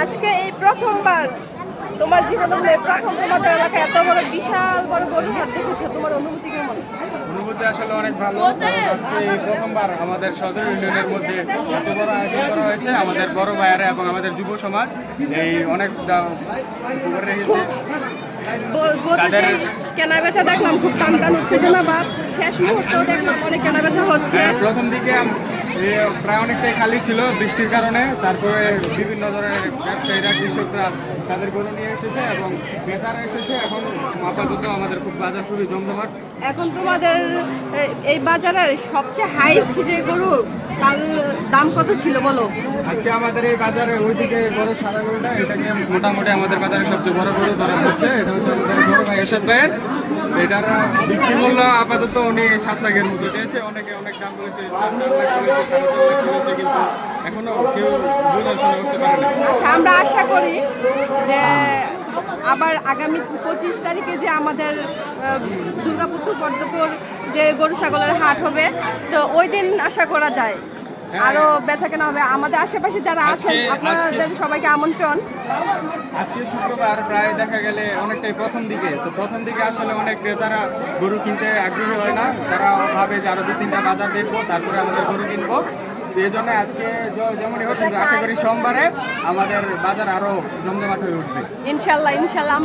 আজকে এই প্রথমবার তোমার জীবনে প্রথম তোমাদের এলাকায় এত বড় বিশাল বড় গরুর হাট দেখেছো, তোমার অনুভূতি কেমন? অনুভূতি আসলে অনেক ভালো। আজকে এই প্রথমবার আমাদের সদর ইউনিয়নের মধ্যে এত বড় আয়োজন করা হয়েছে। আমাদের বড় ভাইয়েরা এবং আমাদের যুব সমাজ এই অনেক করে রেখেছে। কেনা বেচা দেখলাম খুব টান টান উত্তেজনা বা শেষ মুহূর্তেও দেখলাম অনেক কেনা বেচা হচ্ছে। প্রথম দিকে প্রায় অনেকটাই খালি ছিল বৃষ্টির কারণে। তারপরে বিভিন্ন ধরনের ব্যবসায়ীরা, কৃষকরা তাদের গরু নিয়ে এসেছে এবং ক্রেতারা এসেছে। এখন আপাতত আমাদের বাজার খুবই জমজমাট। এখন তোমাদের এই বাজারের সবচেয়ে হাইস্ট যে গরু তার দাম কত ছিল বলো? আজকে আমাদের এই বাজারে ওইদিকে বড় সাদা গরুটা, এটাকে মোটামুটি আমাদের বাজারে সবচেয়ে বড় গরু ধরা হচ্ছে। এটা হচ্ছে আমাদের বড় ভাই এরশাদ ভাইয়ের। এটার বিক্রি মূল্য আপাতত উনি 7 লাখের মতো চেয়েছে। অনেকে অনেক দাম বলেছে, 4 লাখ বলেছে, 4.5 লাখ বলেছে, কিন্তু এখনো কেউ বুঝাশোনা করতে পারে না। আচ্ছা, আমরা আশা করি যে আবার আগামী 25 তারিখে যে আমাদের দুর্গাপুর পদ্মপুর যে গরু ছাগলের হাট হবে, তো ওই দিন আশা করা যায় আরো বেচা কেনা হবে। আমাদের আশেপাশে যারা আছেন আপনাদের সবাইকে আমন্ত্রণ। আজকে শুক্রবার, প্রায় দেখা গেলে অনেকটাই প্রথম দিকে। তো প্রথম দিকে আসলে অনেক ক্রেতারা গরু কিনতে আগ্রহী হয় না। তারা ভাবে যে আরো 2-3টা বাজার দেখবো, তারপরে আমাদের গরু কিনবো। তো এই জন্য আজকে যেমনই হচ্ছে, আশা করি সোমবারে আমাদের বাজার আরো জমজমাট হয়ে উঠবে ইনশাল্লাহ ইনশাল্লাহ।